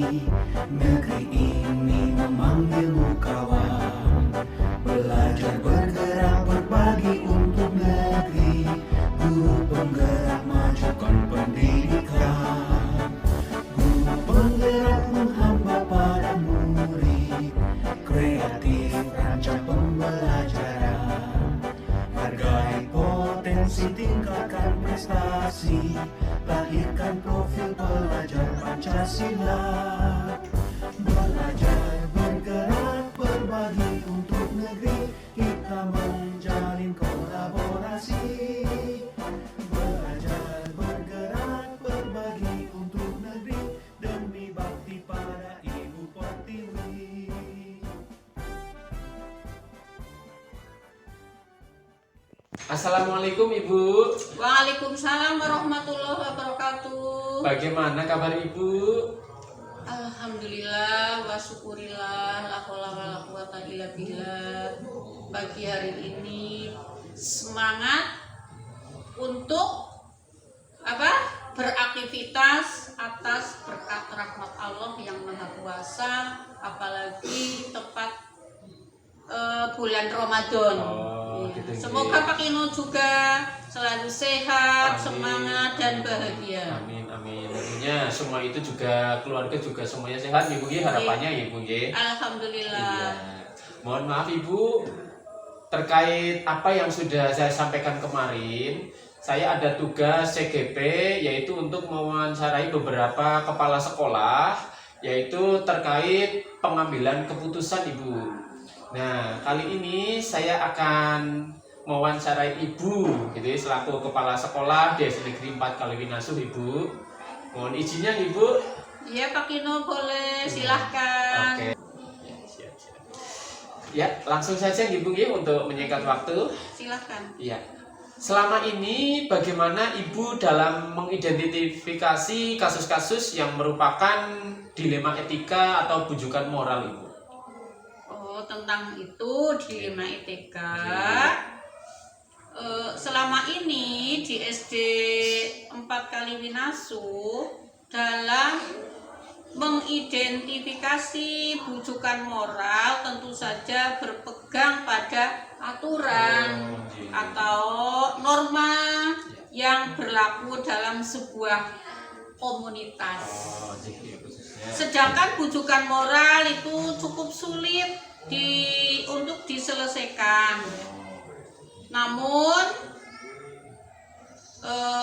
Negeri ini memanggilmu kawan. Belajar bergerak berbagi untuk negeri. Guru penggerak majukan pendidikan. Guru penggerak menghamba para murid. Kreatif rancang pembelajaran. Hargai potensi, tingkatkan prestasi. Lahirkan profil pelajar Pancasila. Belajar bergerak berbagi untuk negeri. Kita menjalin kolaborasi. Belajar bergerak berbagi untuk negeri. Demi bakti pada Ibu Pertiwi. Assalamualaikum Ibu. Waalaikumsalam warahmatullahi wabarakatuh. Bagaimana kabar Ibu? Alhamdulillah wa syukurillah, la haula wala quwata illa billah. Pagi hari ini semangat untuk beraktivitas atas berkat rahmat Allah yang Maha Kuasa, apalagi tepat bulan Ramadan. Gitu. Semoga Pak Ino juga selalu sehat, Amin. Semangat dan bahagia. Amin amin. Tentunya semua itu juga keluarga juga semuanya sehat Ibu ya, harapannya ya Ibu ya. Alhamdulillah. Iya. Mohon maaf Ibu, terkait apa yang sudah saya sampaikan kemarin, saya ada tugas CGP yaitu untuk mewawancarai beberapa kepala sekolah yaitu terkait pengambilan keputusan Ibu. Nah, kali ini saya akan mewawancarai Ibu gitu ya, selaku kepala sekolah di SD Negeri 4 Kaliwinasuh Ibu. Mohon izinnya Ibu. Iya Pak Ino, boleh, silahkan. Oke. Ya, siap. Ya, langsung saja Ibu ya untuk menyingkat waktu. Silahkan. Iya. Selama ini bagaimana Ibu dalam mengidentifikasi kasus-kasus yang merupakan dilema etika atau bujukan moral Ibu? Oh, tentang itu dilema etika. Selama ini di SD 4 Kaliwinasuh dalam mengidentifikasi bujukan moral tentu saja berpegang pada aturan atau norma yang berlaku dalam sebuah komunitas. Sedangkan bujukan moral itu cukup sulit untuk diselesaikan. Namun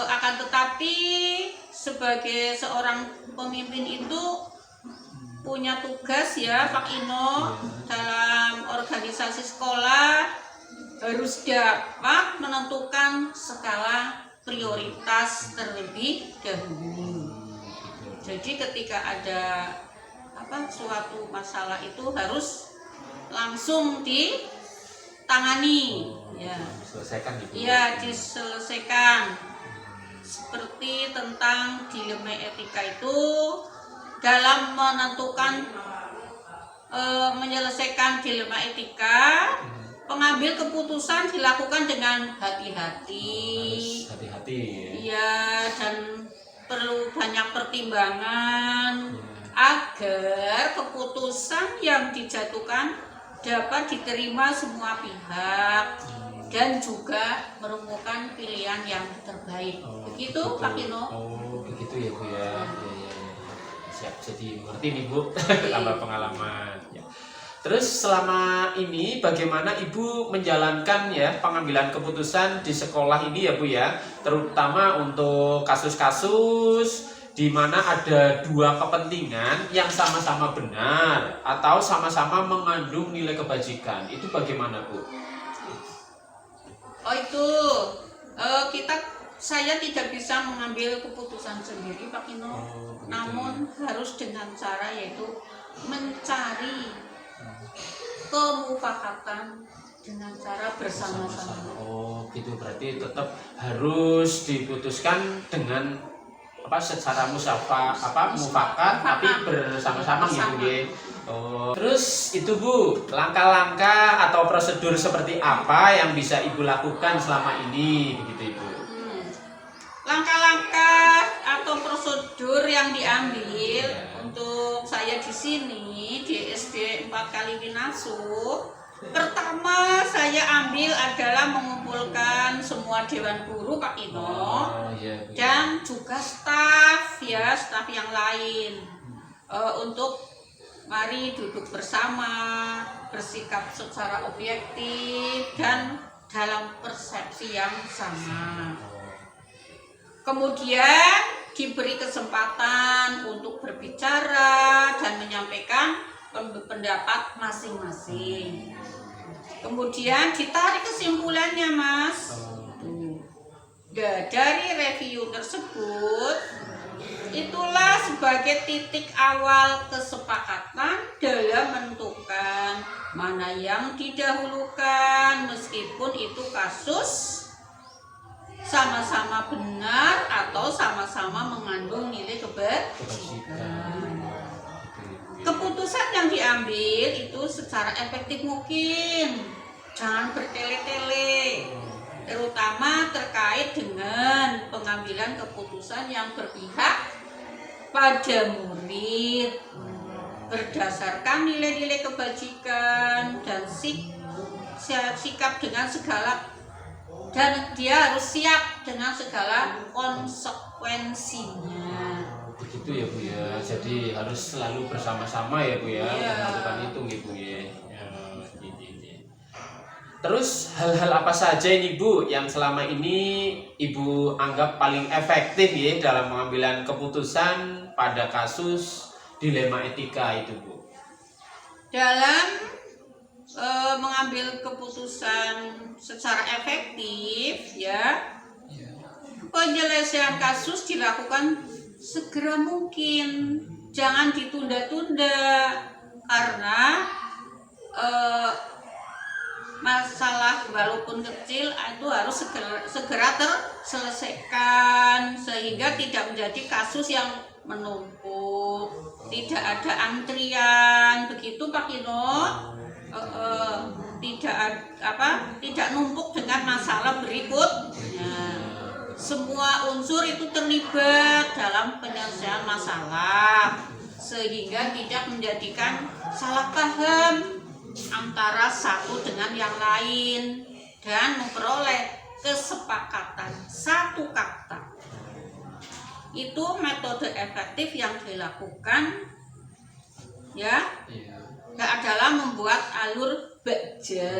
akan tetapi sebagai seorang pemimpin itu punya tugas ya Pak Ino dalam organisasi sekolah harus dapat menentukan skala prioritas terlebih dahulu. Jadi ketika ada suatu masalah itu harus langsung ditangani, Diselesaikan gitu. Ya, diselesaikan. Seperti tentang dilema etika itu dalam menentukan menyelesaikan dilema etika, pengambil keputusan dilakukan dengan hati-hati. Harus hati-hati ya. Iya, dan perlu banyak pertimbangan agar keputusan yang dijatuhkan dapat diterima semua pihak dan juga merumuskan pilihan yang terbaik. Begitu Pak Ino? Oh, begitu ya Bu ya. Siap, jadi mengerti nih Bu, tambah pengalaman ya. Terus selama ini bagaimana Ibu menjalankan ya pengambilan keputusan di sekolah ini ya Bu ya, terutama untuk kasus-kasus di mana ada dua kepentingan yang sama-sama benar atau sama-sama mengandung nilai kebajikan. Itu bagaimana Bu? Oh itu saya tidak bisa mengambil keputusan sendiri Pak Ino, namun harus dengan cara yaitu mencari kemufakatan dengan cara bersama-sama. Oh gitu, berarti tetap harus diputuskan dengan secara mufakat tapi bersama-sama gitu ya. Oh, terus itu Bu, langkah-langkah atau prosedur seperti apa yang bisa Ibu lakukan selama ini begitu Ibu? Langkah-langkah atau prosedur yang diambil ambil untuk saya di sini di SD 4 kali Winasuh. Pertama saya ambil adalah mengumpulkan semua dewan guru Pak Ino Oh, iya, Bu. dan juga staf yang lain untuk mari duduk bersama, bersikap secara objektif dan dalam persepsi yang sama. Kemudian diberi kesempatan untuk berbicara dan menyampaikan pendapat masing-masing. Kemudian ditarik kesimpulannya, Mas. Dari review tersebut, itulah sebagai titik awal kesepakatan dalam menentukan mana yang didahulukan, meskipun itu kasus sama-sama benar atau sama-sama mengandung nilai kebajikan. Keputusan yang diambil itu secara efektif mungkin, jangan bertele-tele, terutama terkait dengan pengambilan keputusan yang berpihak pada murid berdasarkan nilai-nilai kebajikan dan sikap dengan segala, dan dia harus siap dengan segala konsekuensinya. Begitu ya Bu ya, jadi harus selalu bersama-sama ya Bu ya, melakukan itu gitu ya. Terus hal-hal apa saja ini Bu yang selama ini Ibu anggap paling efektif ya dalam pengambilan keputusan pada kasus dilema etika itu Bu? Dalam mengambil keputusan secara efektif ya, penyelesaian kasus dilakukan segera mungkin, jangan ditunda-tunda, karena masalah walaupun kecil itu harus segera terselesaikan sehingga tidak menjadi kasus yang menumpuk, tidak ada antrian, begitu Pak Kino. Tidak numpuk dengan masalah berikutnya. Semua unsur itu terlibat dalam penyelesaian masalah sehingga tidak menjadikan salah paham antara satu dengan yang lain dan memperoleh kesepakatan satu kata. Itu metode efektif yang dilakukan ya. Adalah membuat alur baja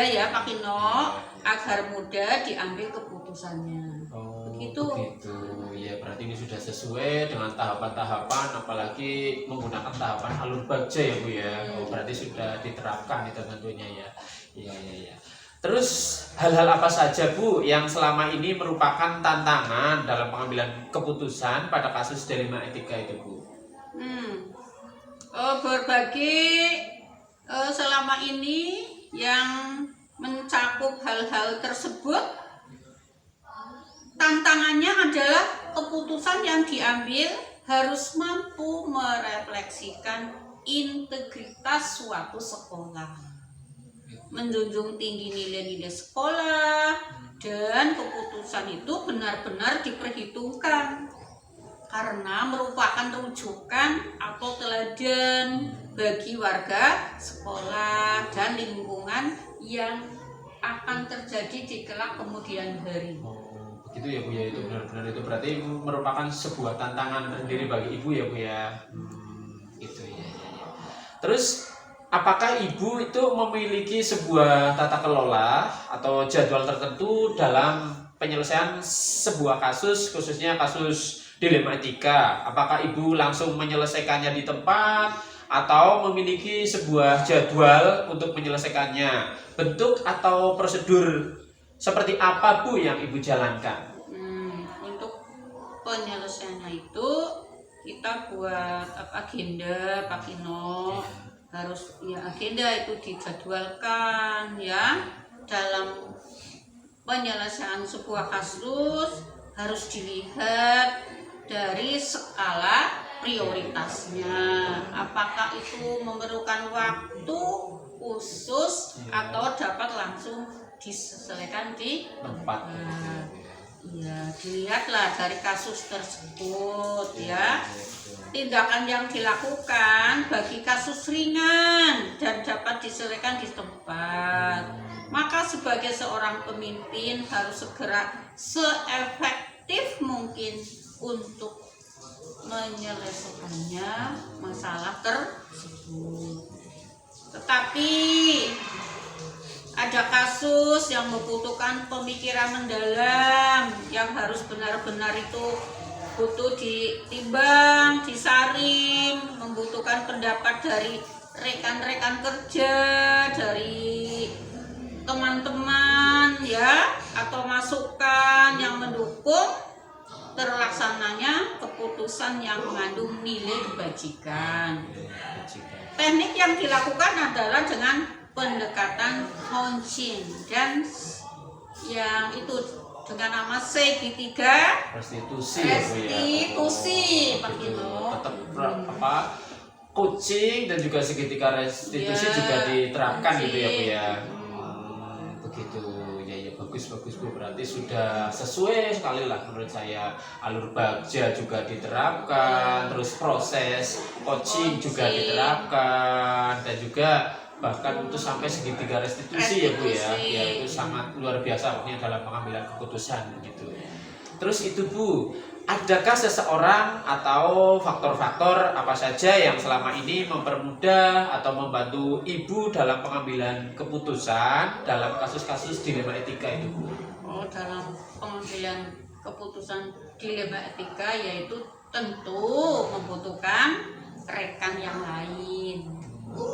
ya Pak Kino, agar mudah diambil keputusannya. Begitu ya, berarti ini sudah sesuai dengan tahapan-tahapan, apalagi menggunakan tahapan alur baja ya Bu ya. Berarti sudah diterapkan itu tentunya ya. Iya. Terus hal-hal apa saja Bu yang selama ini merupakan tantangan dalam pengambilan keputusan pada kasus dilema etika itu Bu? Berbagai selama ini yang mencakup hal-hal tersebut, tantangannya adalah keputusan yang diambil harus mampu merefleksikan integritas suatu sekolah, menjunjung tinggi nilai-nilai sekolah, dan keputusan itu benar-benar diperhitungkan karena merupakan rujukan atau teladan bagi warga sekolah dan lingkungan yang akan terjadi di kelak kemudian hari. Begitu ya Bu ya, itu benar-benar itu berarti merupakan sebuah tantangan tersendiri bagi Ibu ya Bu ya. Itu ya. Terus apakah Ibu itu memiliki sebuah tata kelola atau jadwal tertentu dalam penyelesaian sebuah kasus, khususnya kasus dilema etika? Apakah Ibu langsung menyelesaikannya di tempat atau memiliki sebuah jadwal untuk menyelesaikannya? Bentuk atau prosedur seperti apa Bu yang Ibu jalankan? Untuk penyelesaiannya itu kita buat agenda Pak Kino. Harus ya, agenda itu dijadwalkan ya. Dalam penyelesaian sebuah kasus harus dilihat dari skala prioritasnya, apakah itu memerlukan waktu khusus atau dapat langsung diselesaikan di tempat. Ya, dilihatlah dari kasus tersebut ya. Tindakan yang dilakukan bagi kasus ringan dan dapat diselesaikan di tempat. Maka sebagai seorang pemimpin harus segera seefektif mungkin untuk menyelesaikannya masalah tersebut. Tetapi ada kasus yang membutuhkan pemikiran mendalam yang harus benar-benar itu butuh ditimbang, disaring, membutuhkan pendapat dari rekan-rekan kerja, dari teman-teman ya, atau masukan yang mendukung terlaksananya keputusan yang mengandung nilai kebajikan. Teknik yang dilakukan adalah dengan pendekatan coaching dan yang itu dengan nama segitiga restitusi ya, Bu, ya. restitusi Pak Gitu. Gino. Tetap coaching dan juga segitiga restitusi Ya, juga diterapkan gitu ya, Bu coaching. ya. Begitu ya, bagus Bu, berarti sudah sesuai sekali lah menurut saya. Alur bagja juga diterapkan, terus proses coaching juga diterapkan, dan juga bahkan untuk sampai segitiga restitusi ya, Bu ya. Ya, itu sangat luar biasa pokoknya dalam pengambilan keputusan gitu. Terus itu, Bu, adakah seseorang atau faktor-faktor apa saja yang selama ini mempermudah atau membantu Ibu dalam pengambilan keputusan dalam kasus-kasus dilema etika itu, Bu? Oh, dalam pengambilan keputusan dilema etika yaitu tentu membutuhkan rekan yang lain,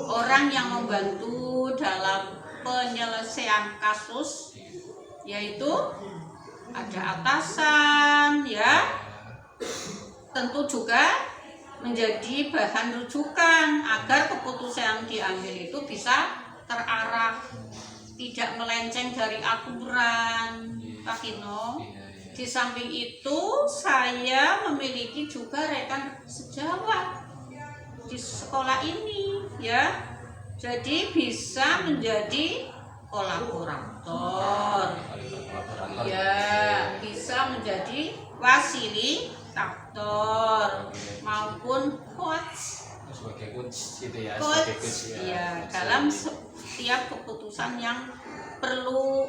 orang yang membantu dalam penyelesaian kasus, yaitu ada atasan ya, tentu juga menjadi bahan rujukan agar keputusan yang diambil itu bisa terarah, tidak melenceng dari aturan, Pak Gino. Di samping itu saya memiliki juga rekan sejawat di sekolah ini ya, jadi bisa menjadi kolaborator ya, bisa menjadi fasilitator maupun coach Sebagai coach gitu ya, sebagai coach coach ya, dalam setiap keputusan yang perlu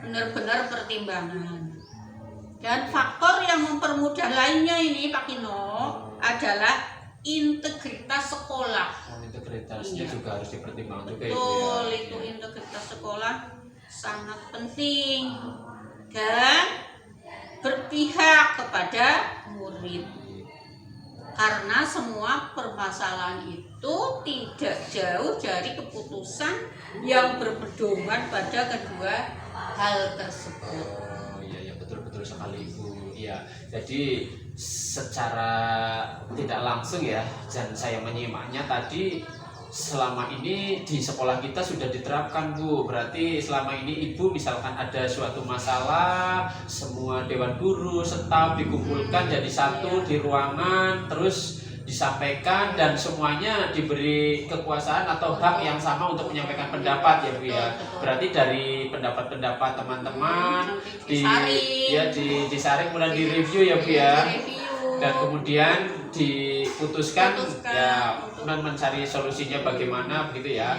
benar-benar pertimbangan. Dan faktor yang mempermudah lainnya ini Pak Kino adalah integritas sekolah. Integritasnya Iya. juga harus dipertimbangkan juga ya, Bu, Betul, ya. itu integritas sekolah sangat penting dan berpihak kepada murid. Karena semua permasalahan itu tidak jauh dari keputusan yang berpedoman pada kedua hal tersebut. Oh iya, betul sekali, Bu. Iya, jadi secara tidak langsung ya, dan saya menyimaknya tadi, selama ini di sekolah kita sudah diterapkan, Bu. Berarti selama ini Ibu misalkan ada suatu masalah, semua dewan guru, staf dikumpulkan jadi satu di ruangan, terus disampaikan dan semuanya diberi kekuasaan atau hak yang sama untuk menyampaikan pendapat ya, Bu ya. Berarti dari pendapat-pendapat teman-teman disaring kemudian direview ya, Bu ya. Dan kemudian diputuskan ya, kemudian mencari solusinya bagaimana begitu ya,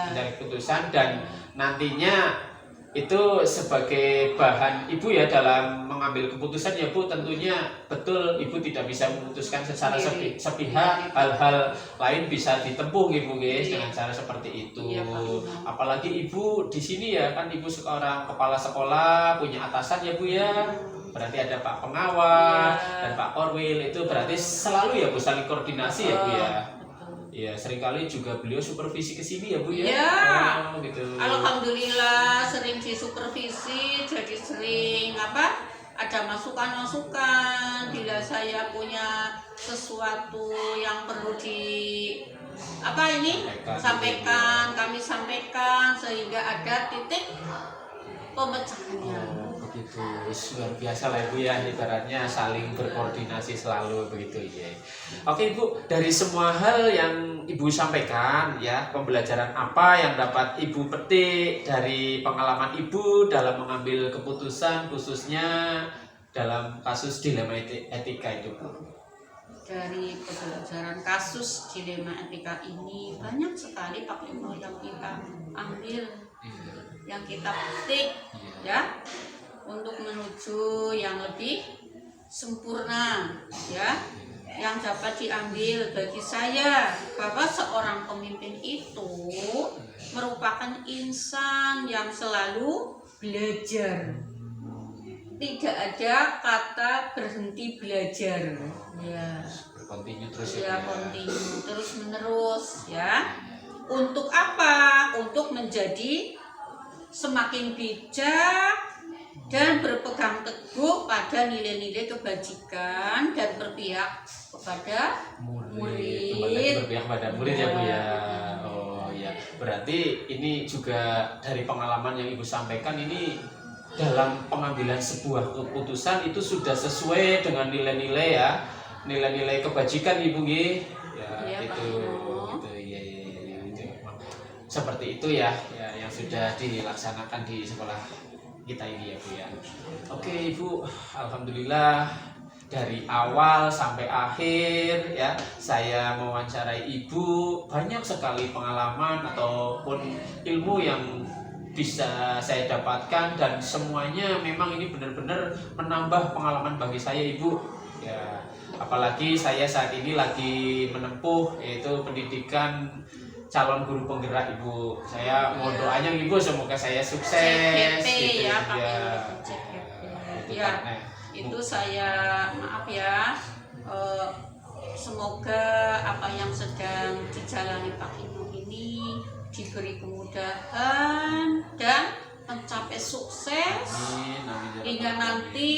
mencari keputusan, dan nantinya itu sebagai bahan Ibu ya dalam mengambil keputusan ya, Bu. Tentunya betul Ibu tidak bisa memutuskan secara sepihak, hal-hal lain bisa ditempuh Ibu guys dengan cara seperti itu. Apalagi Ibu di sini ya kan, Ibu seorang kepala sekolah, punya atasan ya, Bu ya. Berarti ada Pak Pengawas dan Pak Korwil, itu berarti selalu ya, Bu, saling koordinasi ya, Bu ya. Iya, seringkali juga beliau supervisi ke sini ya, Bu ya. Ya, Gitu. alhamdulillah sering disupervisi, jadi sering ada masukan-masukan bila saya punya sesuatu yang perlu kami sampaikan sehingga ada titik pemecahannya. luar biasa lah Ibu ya, ibaratnya saling berkoordinasi selalu begitu ya. Oke Ibu, dari semua hal yang Ibu sampaikan ya, pembelajaran apa yang dapat Ibu petik dari pengalaman Ibu dalam mengambil keputusan khususnya dalam kasus dilema etika itu Bu? Dari pembelajaran kasus dilema etika ini banyak sekali Pak Lino yang kita ambil, yang kita petik ya, untuk menuju yang lebih sempurna ya, yang dapat diambil bagi saya bahwa seorang pemimpin itu merupakan insan yang selalu belajar. Tidak ada kata berhenti belajar ya. Kontinu terus Ya, kontinu terus menerus ya. Untuk apa? Untuk menjadi semakin bijak dan berpegang teguh pada nilai-nilai kebajikan dan berpihak kepada murid. Berpihak pada murid ya Bu ya. Oh ya, berarti ini juga dari pengalaman yang Ibu sampaikan ini dalam pengambilan sebuah keputusan itu sudah sesuai dengan nilai-nilai ya, nilai-nilai kebajikan Ibu nggih. Ya, itu ya, itu seperti itu ya, yang sudah dilaksanakan di sekolah kita ini ya Bu ya. Oke Ibu, alhamdulillah dari awal sampai akhir ya saya mewawancarai Ibu, banyak sekali pengalaman ataupun ilmu yang bisa saya dapatkan dan semuanya memang ini benar-benar menambah pengalaman bagi saya Ibu ya. Apalagi saya saat ini lagi menempuh yaitu pendidikan calon guru penggerak Ibu. Saya mohon doanya Ibu semoga saya sukses CGP gitu ya Pak ya. CGP ya, itu saya maaf ya, semoga apa yang sedang dijalani Pak Inu ini diberi kemudahan dan mencapai sukses. Amin. Hingga nanti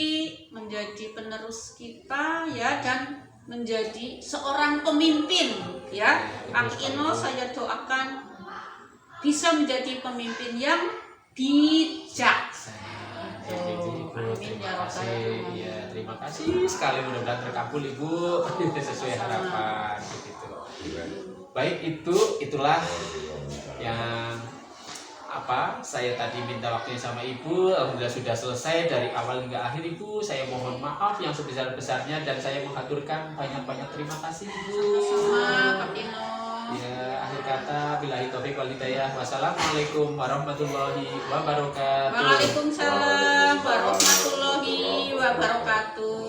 menjadi penerus kita ya, dan menjadi seorang pemimpin ya. Pak Ino saya doakan bisa menjadi pemimpin yang bijak. Amin ya rabbal alamin. Ya, terima kasih sekali, mudah-mudahan terkabul Ibu sesuai harapan begitu. Baik, itulah yang saya tadi minta waktunya sama Ibu. Alhamdulillah sudah selesai dari awal hingga akhir Ibu. Saya mohon maaf yang sebesar-besarnya dan saya mengaturkan banyak-banyak terima kasih Ibu. Sama Pak Dino. Ya, akhir kata billahi taufik wal hidayah. Wassalamualaikum warahmatullahi wabarakatuh. Waalaikumsalam warahmatullahi wabarakatuh.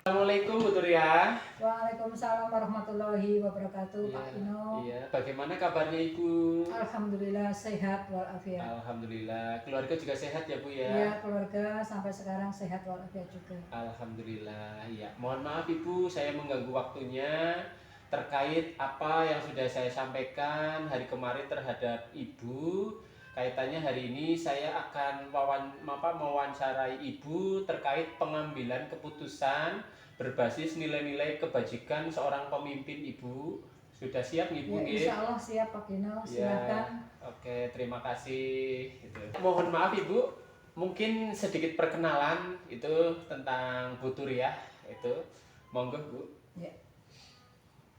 Assalamualaikum Bu Turia. Waalaikumsalam warahmatullahi wabarakatuh, Pak Ino. Iya, bagaimana kabarnya Ibu? Alhamdulillah sehat walafiat. Alhamdulillah, keluarga juga sehat ya Bu ya? Ya, keluarga sampai sekarang sehat walafiat juga. Alhamdulillah, ya. Mohon maaf Ibu, saya mengganggu waktunya terkait apa yang sudah saya sampaikan hari kemarin terhadap Ibu. Kaitannya hari ini saya akan mewawancarai Ibu terkait pengambilan keputusan berbasis nilai-nilai kebajikan seorang pemimpin Ibu. Sudah siap Ibu? Ya, insya Allah siap Pak Ino, silakan. Ya, oke, terima kasih. Mohon maaf Ibu, mungkin sedikit perkenalan itu tentang Bu Turia itu. Monggo Bu. Ya.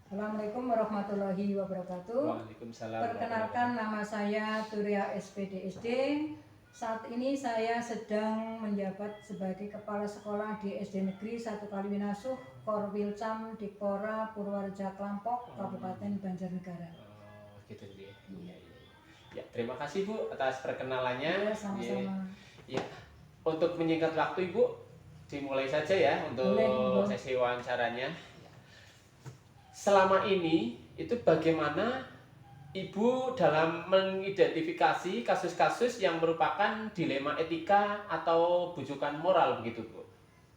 Assalamualaikum warahmatullahi wabarakatuh. Waalaikumsalam. Perkenalkan, nama saya Turia SPDSD. Saat ini saya sedang menjabat sebagai Kepala Sekolah di SD Negeri 1 Kaliwinasuh, Korwilcam, Dikpora, Purwareja Klampok, Kabupaten Banjarnegara. Oh, gitu ya. Iya. Ya, terima kasih Bu atas perkenalannya. Ya, sama-sama. Ya, untuk menyingkat waktu Ibu, dimulai saja ya untuk sesi wawancaranya. Selama ini itu bagaimana Ibu dalam mengidentifikasi kasus-kasus yang merupakan dilema etika atau bujukan moral begitu Bu?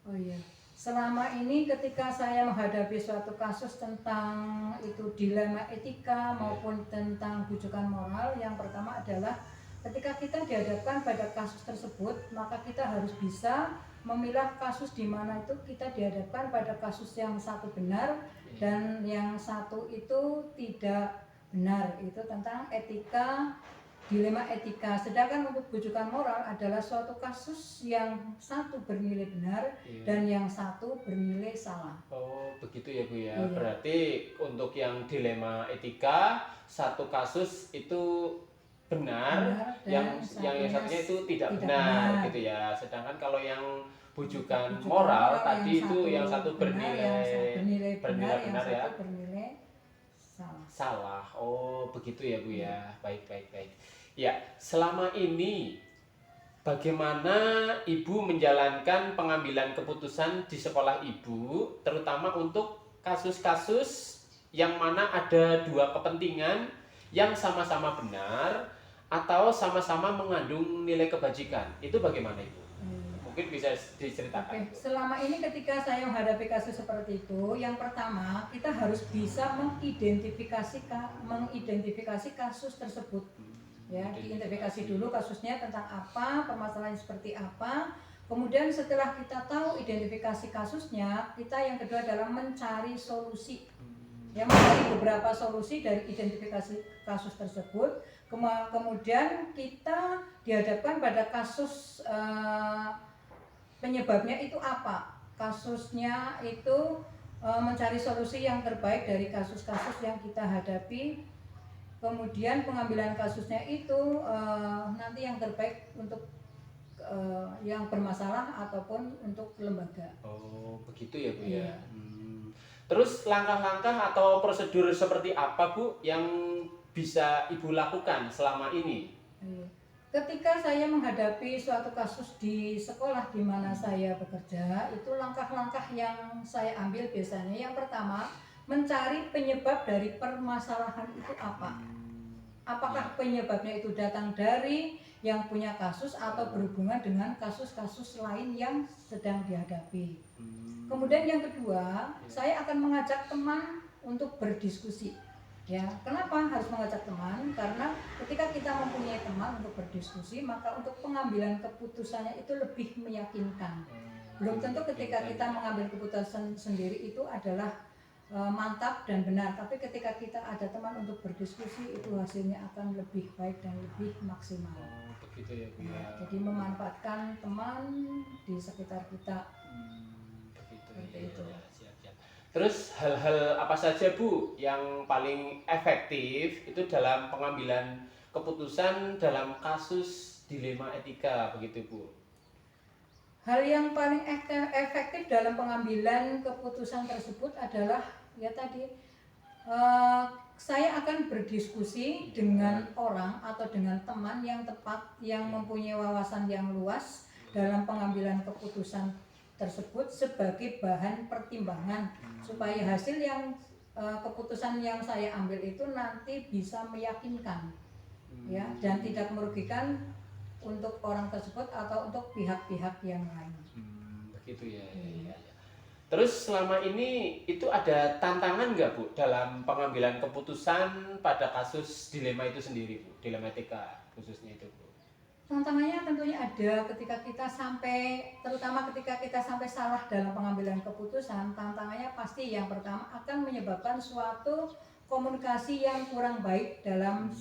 Oh iya, Selama ini ketika saya menghadapi suatu kasus tentang itu dilema etika maupun tentang bujukan moral, yang pertama adalah ketika kita dihadapkan pada kasus tersebut, maka kita harus bisa memilah kasus di mana itu kita dihadapkan pada kasus yang satu benar dan yang satu itu tidak benar. Itu tentang etika, dilema etika. Sedangkan untuk bujukan moral adalah suatu kasus yang satu bernilai benar dan yang satu bernilai salah. Oh, begitu ya Bu ya. Iya. Berarti untuk yang dilema etika, satu kasus itu benar, dan yang satunya itu tidak tidak benar gitu ya. Sedangkan kalau yang bujukan Bujukan moral tadi itu yang satu satu benar, bernilai benar, benar yang ya. satu bernilai salah. Salah. Oh, begitu ya Bu ya. Baik, baik, baik. Ya, selama ini bagaimana Ibu menjalankan pengambilan keputusan di sekolah Ibu, terutama untuk kasus-kasus yang mana ada dua kepentingan yang sama-sama benar atau sama-sama mengandung nilai kebajikan. Itu bagaimana Ibu? Mungkin bisa diceritakan. Oke, selama ini ketika saya menghadapi kasus seperti itu, yang pertama kita harus bisa mengidentifikasi kasus tersebut. Ya, diidentifikasi dulu kasusnya tentang apa, permasalahannya seperti apa. Kemudian setelah kita tahu identifikasi kasusnya, kita yang kedua adalah mencari solusi. Ya, mencari beberapa solusi dari identifikasi kasus tersebut. Kemudian kita dihadapkan pada kasus penyebabnya itu apa. Kasusnya itu mencari solusi yang terbaik dari kasus-kasus yang kita hadapi. Kemudian pengambilan kasusnya itu nanti yang terbaik untuk yang bermasalah ataupun untuk lembaga. Oh, begitu ya Bu ya. Iya. Terus langkah-langkah atau prosedur seperti apa Bu yang bisa Ibu lakukan selama ini? Ketika saya menghadapi suatu kasus di sekolah di mana saya bekerja, itu langkah-langkah yang saya ambil biasanya yang pertama, mencari penyebab dari permasalahan itu apa. Apakah penyebabnya itu datang dari yang punya kasus atau berhubungan dengan kasus-kasus lain yang sedang dihadapi. Kemudian yang kedua, saya akan mengajak teman untuk berdiskusi. Ya, kenapa harus mengajak teman? Karena ketika kita mempunyai teman untuk berdiskusi, maka untuk pengambilan keputusannya itu lebih meyakinkan. Belum tentu ketika kita mengambil keputusan sendiri itu adalah mantap dan benar, tapi ketika kita ada teman untuk berdiskusi itu hasilnya akan lebih baik dan lebih maksimal. Oh, begitu ya Bu ya. Jadi memanfaatkan teman di sekitar kita. Begitu. Seperti itu. Ya, siap. Terus hal-hal apa saja Bu yang paling efektif itu dalam pengambilan keputusan dalam kasus dilema etika begitu Bu? Hal yang paling efektif dalam pengambilan keputusan tersebut adalah ya tadi saya akan berdiskusi dengan orang atau dengan teman yang tepat yang mempunyai wawasan yang luas dalam pengambilan keputusan tersebut sebagai bahan pertimbangan supaya hasil yang keputusan yang saya ambil itu nanti bisa meyakinkan ya dan tidak merugikan untuk orang tersebut atau untuk pihak-pihak yang lain. Begitu ya. Terus selama ini itu ada tantangan nggak Bu dalam pengambilan keputusan pada kasus dilema itu sendiri Bu, dilema etika khususnya itu Bu? Tantangannya tentunya ada ketika kita sampai, terutama ketika kita sampai salah dalam pengambilan keputusan, tantangannya pasti yang pertama akan menyebabkan suatu komunikasi yang kurang baik dalam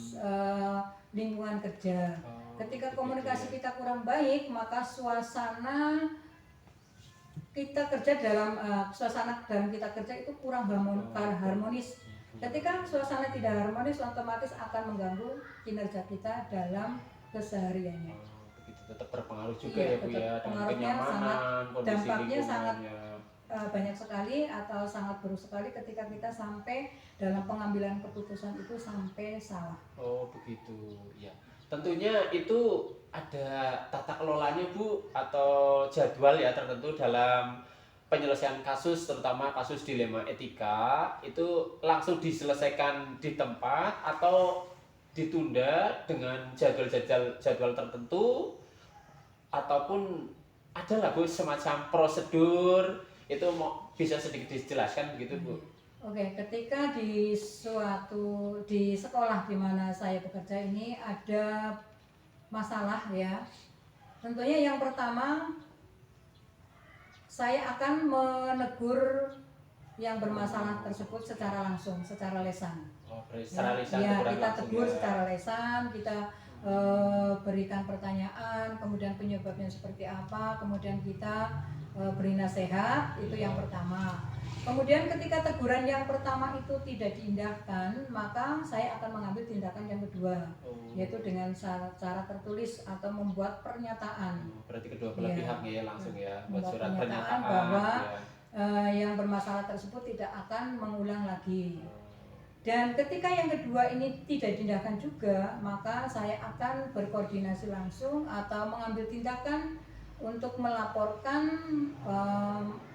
lingkungan kerja. Ketika komunikasi kita kurang baik, maka suasana kita kerja dalam kita kerja itu kurang harmonis. Ketika suasana tidak harmonis, otomatis akan mengganggu kinerja kita dalam kesehariannya. Begitu, tetap berpengaruh juga Iya, ya Bu tetap ya, dengan pengaruhnya kenyamanan, kondisi dampaknya sangat lingkungannya. Banyak sekali atau sangat buruk sekali ketika kita sampai dalam pengambilan keputusan itu sampai salah. Oh begitu, ya. Tentunya itu ada tata kelolanya Bu atau jadwal ya tertentu dalam penyelesaian kasus, terutama kasus dilema etika itu langsung diselesaikan di tempat atau ditunda dengan jadwal tertentu ataupun ada lah Bu semacam prosedur Itu mau bisa sedikit dijelaskan begitu Bu? Oke, ketika di sekolah di mana saya bekerja ini ada masalah ya. Tentunya yang pertama saya akan menegur yang bermasalah tersebut secara langsung, secara lisan. Oh, secara lisan Ya, teguran kita langsung tegur ya. secara lisan, kita berikan pertanyaan, kemudian penyebabnya seperti apa, kemudian kita beri nasihat, itu yang pertama. Kemudian ketika teguran yang pertama itu tidak diindahkan, maka saya akan mengambil tindakan yang kedua, yaitu dengan cara tertulis atau membuat pernyataan. Berarti kedua belah Ya, pihak ya langsung ya, buat membuat surat pernyataan pernyataan bahwa ya. yang bermasalah tersebut tidak akan mengulang lagi. Dan ketika yang kedua ini tidak diindahkan juga, maka saya akan berkoordinasi langsung atau mengambil tindakan untuk melaporkan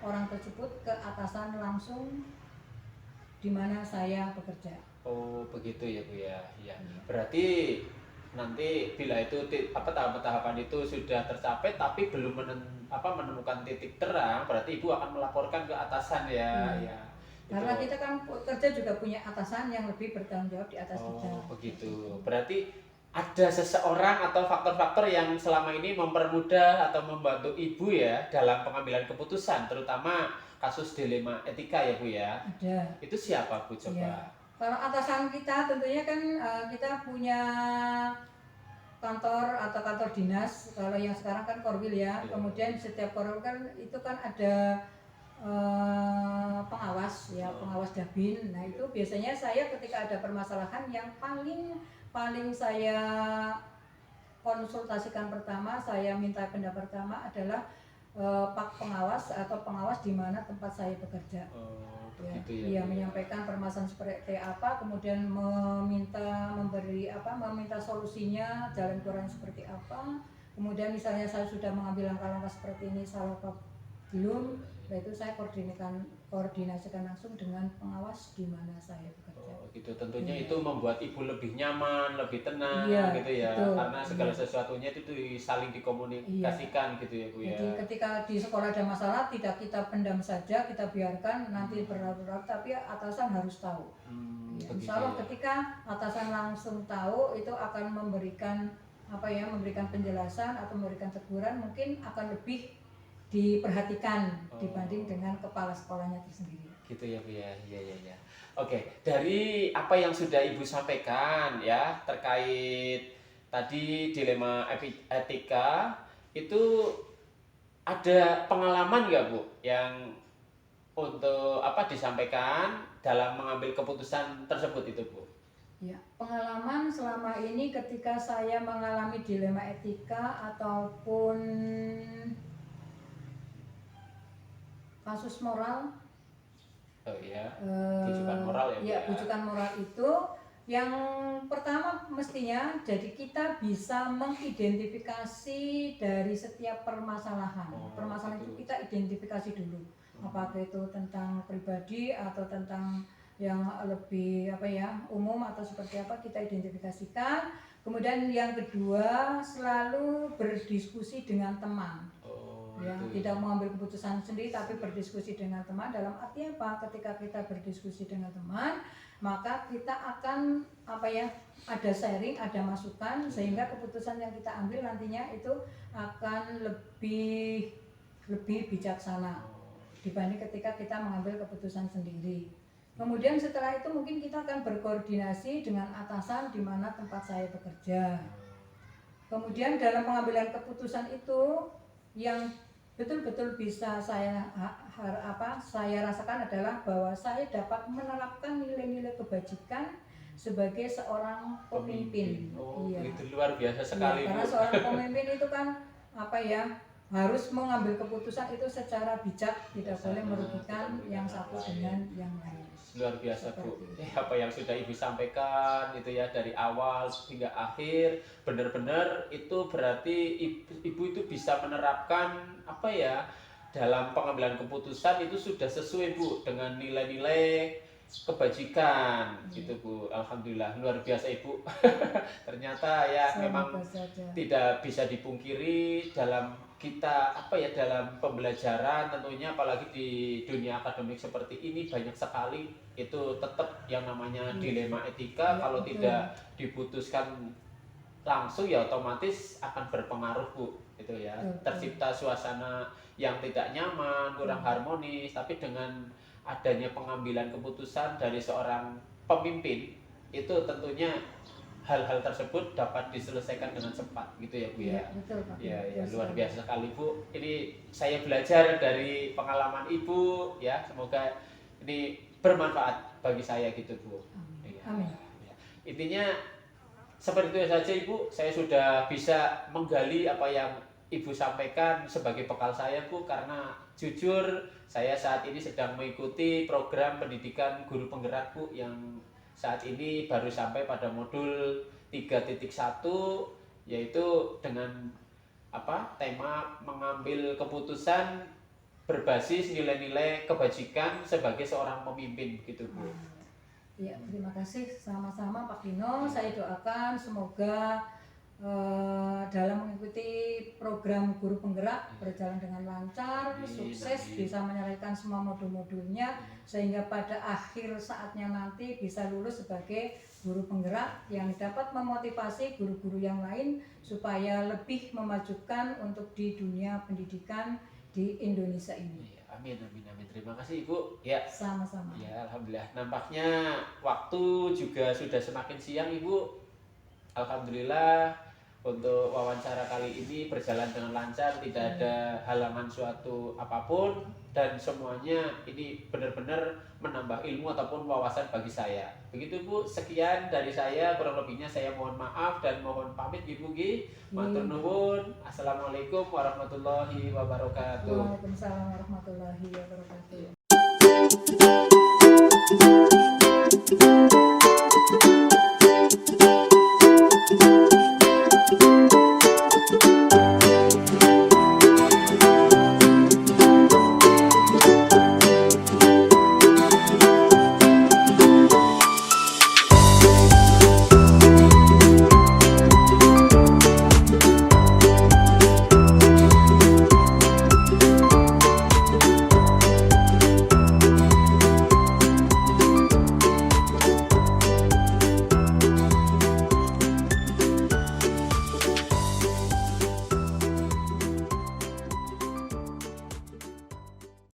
orang tersebut ke atasan langsung di mana saya bekerja. Oh begitu ya Bu ya. Ya. Berarti nanti bila itu tahapan-tahapan itu sudah tercapai tapi belum menemukan titik terang, berarti Ibu akan melaporkan ke atasan ya. Ya. Karena kita kan kerja juga punya atasan yang lebih bertanggung jawab di atas kita. Oh begitu. Berarti ada seseorang atau faktor-faktor yang selama ini mempermudah atau membantu Ibu ya dalam pengambilan keputusan, terutama kasus dilema etika ya Bu ya. Ada. Itu siapa Bu coba? Ya. Kalau atasan kita tentunya kan kita punya kantor atau kantor dinas. Kalau yang sekarang kan Korwil ya. Ya. Kemudian setiap Korwil kan itu kan ada pengawas ya, pengawas Dabin. Nah itu biasanya saya ketika ada permasalahan yang paling saya konsultasikan pertama, saya minta pendapat pertama adalah Pak Pengawas atau pengawas di mana tempat saya bekerja. Oh, Ya, begitu dia ya. menyampaikan permasalahan seperti apa, kemudian meminta solusinya, jalan keluarnya seperti apa. Kemudian misalnya saya sudah mengambil langkah-langkah seperti ini, salah apa belum, nah itu saya koordinasikan langsung dengan pengawas di mana saya bekerja. Oh, gitu. Tentunya itu membuat Ibu lebih nyaman, lebih tenang Iya, gitu ya. betul. Karena segala Iya. sesuatunya itu saling dikomunikasikan gitu ya Bu ya. Jadi ketika di sekolah ada masalah tidak kita pendam saja, kita biarkan nanti berlarut-larut, tapi atasan harus tahu. Ya, Begitu insya Allah ya. ketika atasan langsung tahu itu akan memberikan penjelasan atau memberikan teguran, mungkin akan lebih diperhatikan dibanding dengan kepala sekolahnya itu sendiri. Gitu ya Bu ya. Iya iya iya. Oke, dari apa yang sudah Ibu sampaikan ya terkait tadi dilema etika, itu ada pengalaman nggak Bu yang untuk disampaikan dalam mengambil keputusan tersebut itu Bu? Ya, pengalaman selama ini ketika saya mengalami dilema etika ataupun kasus moral, Oh iya, bujukan moral ya Bu ya, ya? bujukan moral itu yang pertama mestinya jadi kita bisa mengidentifikasi dari setiap permasalahan. Permasalahan itu kita identifikasi dulu. Apakah itu tentang pribadi atau tentang yang lebih umum atau seperti apa, kita identifikasikan. Kemudian yang kedua selalu berdiskusi dengan teman. Ya, tidak mengambil keputusan sendiri tapi berdiskusi dengan teman. Dalam arti apa? Ketika kita berdiskusi dengan teman, maka kita akan ada sharing, ada masukan, sehingga keputusan yang kita ambil nantinya itu akan lebih bijaksana dibanding ketika kita mengambil keputusan sendiri. Kemudian setelah itu mungkin kita akan berkoordinasi dengan atasan di mana tempat saya bekerja. Kemudian dalam pengambilan keputusan itu yang betul-betul bisa saya rasakan adalah bahwa saya dapat menerapkan nilai-nilai kebajikan sebagai seorang pemimpin. Oh, Iya. itu luar biasa sekali Karena Bu. seorang pemimpin itu kan harus mengambil keputusan itu secara bijak, tidak boleh merugikan yang satu dengan yang lain. Luar biasa Bu. Seperti Apa yang sudah Ibu sampaikan itu ya dari awal hingga akhir benar-benar itu berarti Ibu itu bisa menerapkan dalam pengambilan keputusan itu sudah sesuai Bu dengan nilai-nilai kebajikan gitu Bu. Alhamdulillah luar biasa Ibu. Ternyata ya memang Semoga saja. tidak bisa dipungkiri dalam kita dalam pembelajaran tentunya, apalagi di dunia akademik seperti ini banyak sekali itu tetap yang namanya dilema etika. Iya, Kalau betul. tidak diputuskan langsung ya otomatis akan berpengaruh Bu, gitu ya. Betul. Tercipta suasana yang tidak nyaman, kurang harmonis. Tapi dengan adanya pengambilan keputusan dari seorang pemimpin, itu tentunya hal-hal tersebut dapat diselesaikan dengan cepat gitu ya Bu ya. Iya, betul Pak. Ya, Betul luar sekali. biasa sekali Bu. Ini saya belajar dari pengalaman Ibu ya. Semoga ini bermanfaat bagi saya gitu Bu. Amin. Iya. Amin. Ya. Intinya seperti itu saja Ibu. Saya sudah bisa menggali apa yang Ibu sampaikan sebagai bekal saya Bu, karena jujur saya saat ini sedang mengikuti program pendidikan guru penggerak Bu, yang saat ini baru sampai pada modul 3.1, yaitu dengan tema mengambil keputusan berbasis nilai-nilai kebajikan sebagai seorang pemimpin begitu Bu. Ya, terima kasih sama-sama Pak Dino. Saya doakan semoga dalam mengikuti program guru penggerak berjalan dengan lancar, Amin, sukses, amin. bisa menyelesaikan semua modul-modulnya, sehingga pada akhir saatnya nanti bisa lulus sebagai guru penggerak yang dapat memotivasi guru-guru yang lain supaya lebih memajukan untuk di dunia pendidikan di Indonesia ini. Ya, amin, amin, amin. Terima kasih Ibu. Ya. Sama-sama. Ya, alhamdulillah. Nampaknya waktu juga sudah semakin siang Ibu. Alhamdulillah untuk wawancara kali ini berjalan dengan lancar, tidak ada halangan suatu apapun, dan semuanya ini benar-benar menambah ilmu ataupun wawasan bagi saya. Begitu Bu, sekian dari saya, kurang lebihnya saya mohon maaf dan mohon pamit Ibu Gi. Matur nuwun. Assalamualaikum warahmatullahi wabarakatuh. Waalaikumsalam warahmatullahi wabarakatuh. Thank you.